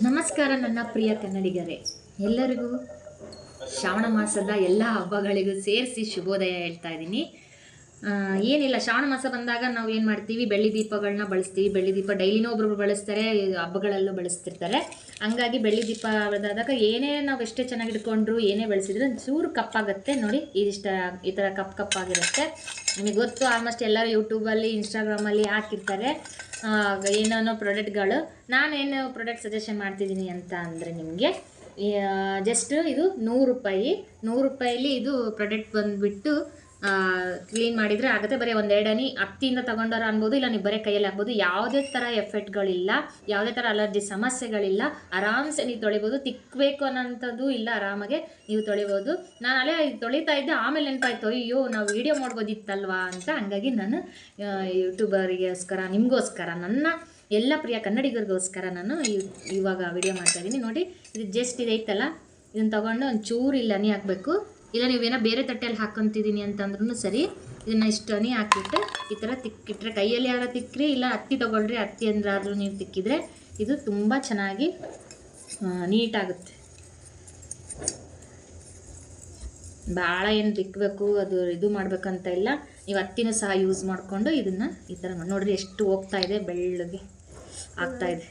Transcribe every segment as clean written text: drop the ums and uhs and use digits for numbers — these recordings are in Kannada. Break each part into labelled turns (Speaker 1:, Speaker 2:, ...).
Speaker 1: ನಮಸ್ಕಾರ ನನ್ನ ಪ್ರಿಯ ಕನ್ನಡಿಗರೇ, ಎಲ್ಲರಿಗೂ ಶ್ರಾವಣ ಮಾಸದ ಎಲ್ಲ ಹಬ್ಬಗಳಿಗೂ ಸೇರಿಸಿ ಶುಭೋದಯ ಹೇಳ್ತಾ ಇದ್ದೀನಿ. ಏನಿಲ್ಲ, ಶ್ರಾವಣ ಮಾಸ ಬಂದಾಗ ನಾವು ಏನು ಮಾಡ್ತೀವಿ, ಬೆಳ್ಳಿ ದೀಪಗಳನ್ನ ಬಳಸ್ತೀವಿ. ಬೆಳ್ಳಿ ದೀಪ ಡೈಲಿನೂ ಒಬ್ರೊಬ್ರು ಬಳಸ್ತಾರೆ, ಹಬ್ಬಗಳಲ್ಲೂ ಬಳಸ್ತಿರ್ತಾರೆ. ಹಂಗಾಗಿ ಬೆಳ್ಳಿ ದೀಪ ಆದಾಗ ಏನೇ ನಾವು ಎಷ್ಟೇ ಚೆನ್ನಾಗಿ ಇಟ್ಕೊಂಡ್ರು ಏನೇ ಬಳಸಿದ್ರು ಚೂರು ಕಪ್ಪಾಗುತ್ತೆ ನೋಡಿ. ಈ ಥರ ಕಪ್ಪಾಗಿರುತ್ತೆ. ನಿಮಗೆ ಗೊತ್ತು, ಆಲ್ಮೋಸ್ಟ್ ಎಲ್ಲರೂ ಯೂಟ್ಯೂಬಲ್ಲಿ ಇನ್ಸ್ಟಾಗ್ರಾಮಲ್ಲಿ ಹಾಕಿರ್ತಾರೆ ಏನೇನೋ ಪ್ರಾಡಕ್ಟ್ಗಳು. ನಾನೇನು ಪ್ರಾಡಕ್ಟ್ ಸಜೆಷನ್ ಮಾಡ್ತಿದ್ದೀನಿ ಅಂತ ಅಂದರೆ, ನಿಮಗೆ ಜಸ್ಟ್ ಇದು 100 ರೂಪಾಯಿಲಿ ಇದು ಪ್ರಾಡಕ್ಟ್ ಬಂದುಬಿಟ್ಟು ಕ್ಲೀನ್ ಮಾಡಿದರೆ ಆಗುತ್ತೆ. ಬರೀ ಒಂದೆರಡು ಹನಿ ಹತ್ತಿಯಿಂದ ತೊಗೊಂಡಾರ ಅನ್ಬೋದು, ಇಲ್ಲ ನೀವು ಬರೀ ಕೈಯಲ್ಲಿ ಹಾಕ್ಬೋದು. ಯಾವುದೇ ಥರ ಎಫೆಕ್ಟ್ಗಳಿಲ್ಲ, ಯಾವುದೇ ಥರ ಅಲರ್ಜಿ ಸಮಸ್ಯೆಗಳಿಲ್ಲ. ಆರಾಮ್ಸೆ ನೀವು ತೊಳಿಬೋದು. ತಿಕ್ಕಬೇಕು ಅನ್ನೋಂಥದ್ದು ಇಲ್ಲ, ಆರಾಮಾಗೆ ನೀವು ತೊಳಿಬೋದು. ನಾನು ಅಲ್ಲೇ ತೊಳಿತಾ ಇದ್ದೆ, ಆಮೇಲೆ ನೆನಪಾಯ್ತು, ಅಯ್ಯೋ ನಾವು ವೀಡಿಯೋ ಮಾಡ್ಬೋದಿತ್ತಲ್ವಾ ಅಂತ. ಹಂಗಾಗಿ ನಾನು ಯೂಟ್ಯೂಬರಿಗೋಸ್ಕರ, ನಿಮಗೋಸ್ಕರ, ನನ್ನ ಎಲ್ಲ ಪ್ರಿಯ ಕನ್ನಡಿಗರಿಗೋಸ್ಕರ ನಾನು ಇವಾಗ ವಿಡಿಯೋ ಮಾಡ್ತಾಯಿದ್ದೀನಿ ನೋಡಿ. ಇದು ಜಸ್ಟ್ ಇದೈತಲ್ಲ, ಇದನ್ನು ತೊಗೊಂಡು ಒಂದು ಚೂರು ಇಲ್ಲಿ ಹನಿ ಹಾಕಬೇಕು. ಇಲ್ಲ ನೀವೇನೋ ಬೇರೆ ತಟ್ಟೆಯಲ್ಲಿ ಹಾಕ್ಕೊಂತಿದ್ದೀನಿ ಅಂತಂದ್ರೂ ಸರಿ. ಇದನ್ನು ಇಷ್ಟು ಹನಿ ಹಾಕಿಬಿಟ್ಟು ಈ ಥರ ತಿಕ್ಕಿಟ್ರೆ, ಕೈಯಲ್ಲಿ ಯಾರು ತಿಕ್ಕ್ರಿ, ಇಲ್ಲ ಹತ್ತಿ ತೊಗೊಳ್ರಿ, ಹತ್ತಿ ಅಂದ್ರಾದ್ರೂ ನೀವು ತಿಕ್ಕಿದರೆ ಇದು ತುಂಬ ಚೆನ್ನಾಗಿ ನೀಟಾಗುತ್ತೆ. ಭಾಳ ಏನು ತಿಕ್ಕಬೇಕು, ಅದು ಇದು ಮಾಡಬೇಕಂತ ಇಲ್ಲ. ನೀವು ಹತ್ತಿನೂ ಸಹ ಯೂಸ್ ಮಾಡಿಕೊಂಡು ಇದನ್ನು ಈ ಥರ ನೋಡಿರಿ ಎಷ್ಟು ಹೋಗ್ತಾ ಇದೆ, ಬೆಳ್ಳಗೆ ಆಗ್ತಾಯಿದೆ.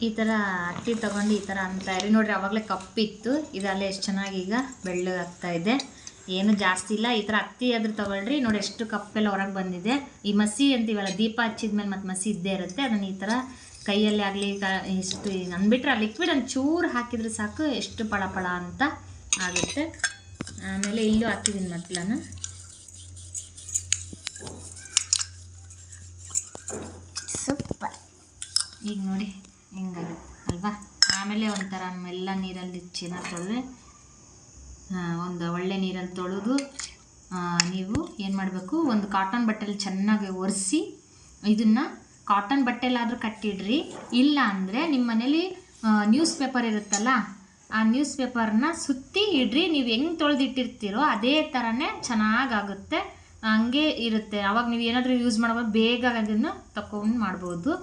Speaker 1: ಈ ಥರ ಹತ್ತಿ ತೊಗೊಂಡು ಈ ಥರ ಅಂತಾಯಿರಿ ನೋಡಿರಿ. ಆವಾಗಲೇ ಕಪ್ಪಿತ್ತು, ಇದಲ್ಲೇ ಎಷ್ಟು ಚೆನ್ನಾಗಿ ಈಗ ಬೆಳ್ಳಗೆ ಆಗ್ತಾಯಿದೆ. ಏನು ಜಾಸ್ತಿ ಇಲ್ಲ. ಈ ಥರ ಹತ್ತಿ ಆದರೂ ತೊಗೊಳ್ರಿ ನೋಡಿ, ಎಷ್ಟು ಕಪ್ಪೆಲ್ಲ ಹೊರಗೆ ಬಂದಿದೆ. ಈ ಮಸಿ ಅಂತೀವಲ್ಲ, ದೀಪ ಹಚ್ಚಿದ್ಮೇಲೆ ಮತ್ತು ಮಸಿ ಇದ್ದೇ ಇರುತ್ತೆ. ಅದನ್ನು ಈ ಥರ ಕೈಯಲ್ಲಿ ಆಗಲಿ ಇಷ್ಟು ಅಂದ್ಬಿಟ್ರೆ ಆ ಲಿಕ್ವಿಡ್ ಒಂದು ಚೂರು ಹಾಕಿದರೆ ಸಾಕು, ಎಷ್ಟು ಪಳ ಅಂತ ಆಗುತ್ತೆ. ಆಮೇಲೆ ಇಲ್ಲೂ ಹಾಕಿದ್ದೀನಿ ಮತ್ತೆ ನಾನು. ಸೂಪರ್. ಈಗ ನೋಡಿ ಹಿಂಗಾಗುತ್ತೆ ಅಲ್ವಾ. ಆಮೇಲೆ ಒಂಥರ ಎಲ್ಲ ನೀರಲ್ಲಿ ಚೆನ್ನಾಗಿ ತೊಳೆದ್ರೆ, ಒಂದು ಒಳ್ಳೆ ನೀರಲ್ಲಿ ತೊಳೆದು ನೀವು ಏನು ಮಾಡಬೇಕು, ಒಂದು ಕಾಟನ್ ಬಟ್ಟೆಲಿ ಚೆನ್ನಾಗಿ ಒರೆಸಿ ಇದನ್ನು ಕಾಟನ್ ಬಟ್ಟೆಲಾದರೂ ಕಟ್ಟಿಡ್ರಿ. ಇಲ್ಲ ಅಂದರೆ ನಿಮ್ಮ ಮನೇಲಿ ನ್ಯೂಸ್ ಪೇಪರ್ ಇರುತ್ತಲ್ಲ, ಆ ನ್ಯೂಸ್ ಪೇಪರ್ನ ಸುತ್ತಿ ಇಡ್ರಿ. ನೀವು ಹೆಂಗೆ ತೊಳೆದಿಟ್ಟಿರ್ತೀರೋ ಅದೇ ಥರನೇ ಚೆನ್ನಾಗಾಗುತ್ತೆ, ಹಂಗೆ ಇರುತ್ತೆ. ಆವಾಗ ನೀವು ಏನಾದರೂ ಯೂಸ್ ಮಾಡುವಾಗ ಬೇಗ ಅದನ್ನು ತಗೊಂಡು ಮಾಡ್ಬೋದು.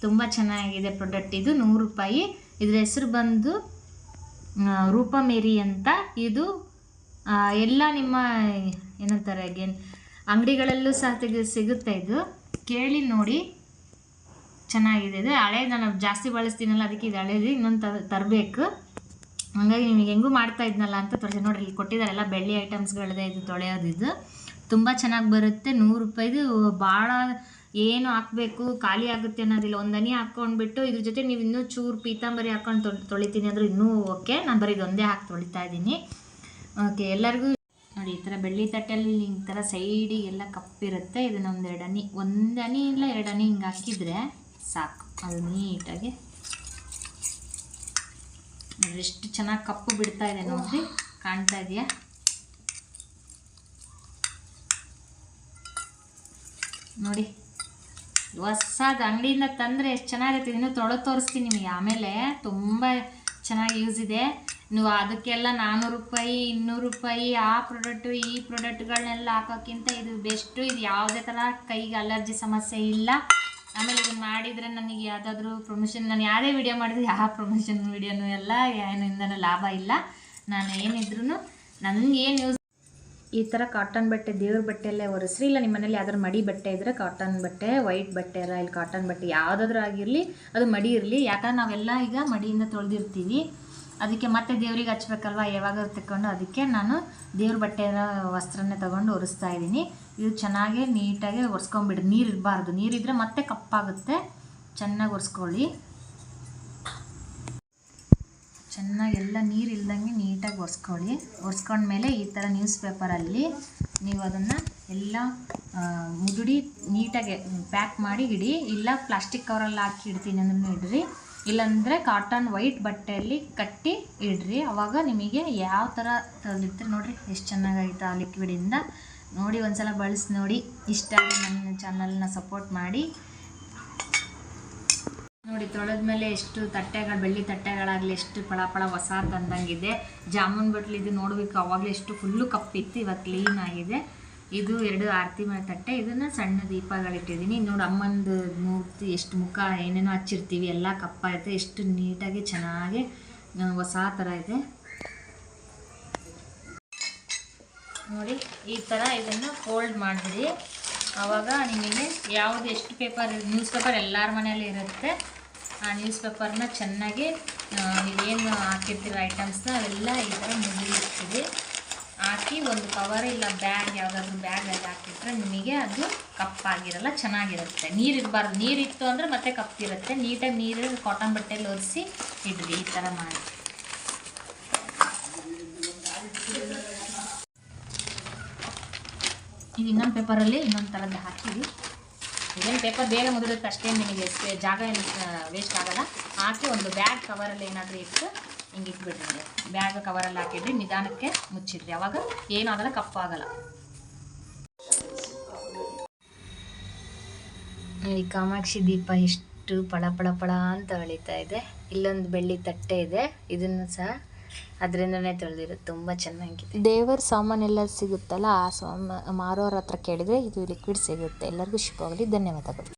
Speaker 1: ತುಂಬ ಚೆನ್ನಾಗಿದೆ ಪ್ರಾಡಕ್ಟ್ ಇದು. 100 ರೂಪಾಯಿ. ಇದ್ರ ಹೆಸರು ಬಂದು ರೂಪಾ ಮೇರಿ ಅಂತ. ಇದು ಎಲ್ಲ ನಿಮ್ಮ ಏನಂತಾರೆ ಅಂಗಡಿಗಳಲ್ಲೂ ಸಹ ಸಿಗುತ್ತೆ. ಇದು ಕೇಳಿ ನೋಡಿ, ಚೆನ್ನಾಗಿದೆ. ಇದು ಹಳೇದು ನಾನು ಜಾಸ್ತಿ ಬಳಸ್ತೀನಲ್ಲ, ಅದಕ್ಕೆ ಇದು ಹಳೇದು ಇನ್ನೊಂದು ತರಬೇಕು. ಹಾಗಾಗಿ ನಿಮಗೆ ಹೆಂಗೂ ಮಾಡ್ತಾ ಇದ್ನಲ್ಲ ಅಂತ ತೋರಿಸಿ ನೋಡಿರಿ. ಇಲ್ಲಿ ಕೊಟ್ಟಿದ್ದಾರೆಲ್ಲ ಬೆಳ್ಳಿ ಐಟಮ್ಸ್ಗಳಿದೆ. ಇದು ತೊಳೆಯೋದು ಇದು ತುಂಬ ಚೆನ್ನಾಗಿ ಬರುತ್ತೆ. 100 ರೂಪಾಯಿದು. ಭಾಳ ಏನು ಹಾಕಬೇಕು, ಖಾಲಿ ಆಗುತ್ತೆ ಅನ್ನೋದಿಲ್ಲ. ಒಂದು ಹನಿ ಹಾಕ್ಕೊಂಡ್ಬಿಟ್ಟು ಇದ್ರ ಜೊತೆ ನೀವು ಇನ್ನೂ ಚೂರು ಪೀತಾಂಬರಿ ಹಾಕ್ಕೊಂಡು ತೊಳಿತೀನಿ ಅಂದರೆ ಇನ್ನೂ ಓಕೆ. ನಾನು ಬರೀ ಇದೊಂದೇ ಹಾಕಿ ತೊಳಿತಾ ಇದ್ದೀನಿ. ಓಕೆ, ಎಲ್ಲರಿಗೂ ನೋಡಿ ಈ ಥರ ಬೆಳ್ಳಿ ತಟ್ಟೆಯಲ್ಲಿ ಈ ಥರ ಸೈಡಿಗೆಲ್ಲ ಕಪ್ಪಿರುತ್ತೆ. ಇದನ್ನು ಒಂದು ಹನಿ ಇಲ್ಲ 2 ಹನಿ ಹಿಂಗೆ ಹಾಕಿದರೆ ಸಾಕು. ಅದು ನೀಟಾಗಿ ಎಷ್ಟು ಚೆನ್ನಾಗಿ ಕಪ್ಪು ಬಿಡ್ತಾ ಇದೆ ನೋಡಿರಿ, ಕಾಣ್ತಾ ಇದೆಯಾ? ನೋಡಿ, ಹೊಸದು ಅಂಗಡಿಯಿಂದ ತಂದರೆ ಎಷ್ಟು ಚೆನ್ನಾಗಿರುತ್ತೆ. ಇನ್ನೂ ತೋರಿಸ್ತೀನಿ ನಿಮಗೆ ಆಮೇಲೆ. ತುಂಬ ಚೆನ್ನಾಗಿ ಯೂಸ್ ಇದೆ. ನೀವು ಅದಕ್ಕೆಲ್ಲ 400 ರೂಪಾಯಿ 200 ರೂಪಾಯಿ ಆ ಪ್ರಾಡಕ್ಟು ಈ ಪ್ರಾಡಕ್ಟ್ಗಳನ್ನೆಲ್ಲ ಹಾಕೋಕ್ಕಿಂತ ಇದು ಬೆಸ್ಟು. ಇದು ಯಾವುದೇ ಥರ ಕೈಗೆ ಅಲರ್ಜಿ ಸಮಸ್ಯೆ ಇಲ್ಲ. ಆಮೇಲೆ ಇದನ್ನು ಮಾಡಿದರೆ ನನಗೆ ಯಾವುದಾದ್ರೂ ಪ್ರಮೋಷನ್, ನಾನು ಯಾವುದೇ ವಿಡಿಯೋ ಮಾಡಿದ್ರೆ ಯಾವ ಪ್ರಮೋಷನ್ ವಿಡಿಯೋನೂ ಎಲ್ಲ ಏನಿಂದನೂ ಲಾಭ ಇಲ್ಲ. ನಾನು ಏನಿದ್ರು ನನಗೇನು ಯೂಸ್, ಈ ಥರ ಕಾಟನ್ ಬಟ್ಟೆ, ದೇವ್ರ ಬಟ್ಟೆಯಲ್ಲೇ ಒರೆಸ್ರಿ. ಇಲ್ಲ ನಿಮ್ಮ ಮನೇಲಿ ಯಾವ್ದಾದ್ರು ಮಡಿ ಬಟ್ಟೆ ಇದ್ದರೆ, ಕಾಟನ್ ಬಟ್ಟೆ, ವೈಟ್ ಬಟ್ಟೆ ಇಲ್ಲ, ಇಲ್ಲಿ ಕಾಟನ್ ಬಟ್ಟೆ ಯಾವುದಾದ್ರೂ ಆಗಿರಲಿ, ಅದು ಮಡಿ ಇರಲಿ. ಯಾಕಂದ್ರೆ ನಾವೆಲ್ಲ ಈಗ ಮಡಿಯಿಂದ ತೊಳೆದಿರ್ತೀವಿ, ಅದಕ್ಕೆ ಮತ್ತೆ ದೇವ್ರಿಗೆ ಹಚ್ಬೇಕಲ್ವ ಯಾವಾಗ ತಗೊಂಡು. ಅದಕ್ಕೆ ನಾನು ದೇವ್ರ ಬಟ್ಟೆಯ ವಸ್ತ್ರನೇ ತೊಗೊಂಡು ಒರೆಸ್ತಾ ಇದ್ದೀನಿ. ಇದು ಚೆನ್ನಾಗಿ ನೀಟಾಗಿ ಒರೆಸ್ಕೊಂಬಿಡ್ರಿ. ನೀರು ಇರಬಾರ್ದು, ನೀರಿದ್ದರೆ ಮತ್ತೆ ಕಪ್ಪಾಗುತ್ತೆ. ಚೆನ್ನಾಗಿ ಒರೆಸ್ಕೊಳ್ಳಿ. ಚೆನ್ನಾಗಿ ಎಲ್ಲ ನೀರು ಇಲ್ದಂಗೆ ನೀಟಾಗಿ ಒರೆಸ್ಕೊಳ್ಳಿ. ಒರೆಸ್ಕೊಂಡ್ಮೇಲೆ ಈ ಥರ ನ್ಯೂಸ್ ಪೇಪರಲ್ಲಿ ನೀವು ಅದನ್ನು ಎಲ್ಲ ಮುದುಡಿ ನೀಟಾಗಿ ಪ್ಯಾಕ್ ಮಾಡಿ ಇಡಿ. ಇಲ್ಲ ಪ್ಲಾಸ್ಟಿಕ್ ಕವರಲ್ಲಿ ಹಾಕಿ ಇಡ್ತೀನಿ ಅಂದ್ರೂ ಇಡ್ರಿ. ಇಲ್ಲಾಂದರೆ ಕಾಟನ್ ವೈಟ್ ಬಟ್ಟೆಯಲ್ಲಿ ಕಟ್ಟಿ ಇಡ್ರಿ. ಆವಾಗ ನಿಮಗೆ ಯಾವ ಥರ ತೊಳೆದಿರ್ತೀರಿ ನೋಡಿರಿ ಎಷ್ಟು ಚೆನ್ನಾಗಾಗಿತ್ತು ಆ ಲಿಕ್ವಿಡಿಂದ. ನೋಡಿ, ಒಂದು ಸಲ ಬಳಸಿ ನೋಡಿ. ಇಷ್ಟ ಆಗಿ ನನ್ನ ಚಾನಲ್ನ ಸಪೋರ್ಟ್ ಮಾಡಿ. ನೋಡಿ, ತೊಳೆದ್ಮೇಲೆ ಎಷ್ಟು ತಟ್ಟೆಗಳು, ಬೆಳ್ಳಿ ತಟ್ಟೆಗಳಾಗಲಿ ಎಷ್ಟು ಫಳ ಹೊಸ ತಂದಂಗಿದೆ. ಜಾಮೂನ್ ಬಟ್ಲು ಇದು ನೋಡಬೇಕು, ಆವಾಗಲೇ ಎಷ್ಟು ಫುಲ್ಲು ಕಪ್ಪಿತ್ತು, ಇವಾಗ ಕ್ಲೀನ್ ಆಗಿದೆ. ಇದು 2 ಆರತಿ ತಟ್ಟೆ. ಇದನ್ನು ಸಣ್ಣ ದೀಪಗಳಿಟ್ಟಿದ್ದೀನಿ. ನೋಡಿ ಅಮ್ಮಂದು ಮೂರ್ತಿ ಎಷ್ಟು ಮುಖ ಏನೇನೋ ಹಚ್ಚಿರ್ತೀವಿ, ಎಲ್ಲ ಕಪ್ಪಾಯಿತು. ಎಷ್ಟು ನೀಟಾಗಿ ಚೆನ್ನಾಗಿ ಹೊಸ ಥರ ಇದೆ ನೋಡಿ. ಈ ಥರ ಇದನ್ನು ಫೋಲ್ಡ್ ಮಾಡಿಬಿಡಿ. ಆವಾಗ ನಿಮಗೆ ಯಾವುದು ಎಷ್ಟು ಪೇಪರ್, ನ್ಯೂಸ್ ಪೇಪರ್ ಎಲ್ಲರ ಮನೆಯಲ್ಲಿ ಇರುತ್ತೆ. ಆ ನ್ಯೂಸ್ ಪೇಪರ್ನ ಚೆನ್ನಾಗಿ ನೀವೇನು ಹಾಕಿರ್ತೀರ ಐಟಮ್ಸ್ನ ಅವೆಲ್ಲ ಈ ಥರ ಮುಗಿಲಿರ್ತೀವಿ. ಹಾಕಿ ಒಂದು ಕವರ್ ಇಲ್ಲ ಬ್ಯಾಗ್, ಯಾವುದಾದ್ರೂ ಬ್ಯಾಗಲ್ಲಿ ಹಾಕಿಟ್ರೆ ನಿಮಗೆ ಅದು ಕಪ್ಪಾಗಿರಲ್ಲ, ಚೆನ್ನಾಗಿರುತ್ತೆ. ನೀರು ಇರಬಾರ್ದು. ನೀರಿತ್ತು ಅಂದರೆ ಮತ್ತೆ ಕಪ್ಪಿರುತ್ತೆ. ನೀಟಾಗಿ ನೀರು ಕಾಟನ್ ಬಟ್ಟೆಯಲ್ಲಿ ಒರೆಸಿ ಇಡ್ರಿ. ಈ ಥರ ಮಾಡಿ. ಇದು ಇನ್ನೊಂದು ಪೇಪರಲ್ಲಿ ಇನ್ನೊಂದು ಥರದ್ದು ಹಾಕಿವಿ. ಇದೇನು ಪೇಪರ್ ಬೇಗ ಮುಗಿದುತ್ತೆ, ಅಷ್ಟೇನು ನಿಮಗೆ ಜಾಗ ಏನು ವೇಸ್ಟ್ ಆಗೋಲ್ಲ. ಹಾಕಿ ಒಂದು ಬ್ಯಾಗ್ ಕವರಲ್ಲಿ ಏನಾದರೂ ಇಟ್ಟು ಹಿಂಗೆ ಇಟ್ಬಿಡ್ರಿ. ಬ್ಯಾಗ್ ಕವರಲ್ಲಿ ಹಾಕಿಡ್ರಿ, ನಿಧಾನಕ್ಕೆ ಮುಚ್ಚಿಡ್ರಿ. ಅವಾಗ ಏನಾಗಲ್ಲ, ಕಪ್ಪಾಗಲ್ಲ. ಈ ಕಾಮಾಕ್ಷಿ ದೀಪ ಎಷ್ಟು ಪಳ ಪಳ ಪಳ ಅಂತ ಹೊಳಿತಾ ಇದೆ. ಇಲ್ಲೊಂದು ಬೆಳ್ಳಿ ತಟ್ಟೆ ಇದೆ, ಇದನ್ನು ಸಹ ಅದರಿಂದನೇ ತೊಳೆದಿರುತ್ತೆ. ತುಂಬ ಚೆನ್ನಾಗಿದೆ. ದೇವರ ಸಾಮಾನೆಲ್ಲ ಸಿಗುತ್ತಲ್ಲ, ಆ ಮಾರೋರ ಹತ್ರ ಕೇಳಿದರೆ ಇದು ಲಿಕ್ವಿಡ್ ಸಿಗುತ್ತೆ. ಎಲ್ಲರಿಗೂ ಶುಭವಾಗಲಿ. ಧನ್ಯವಾದಗಳು.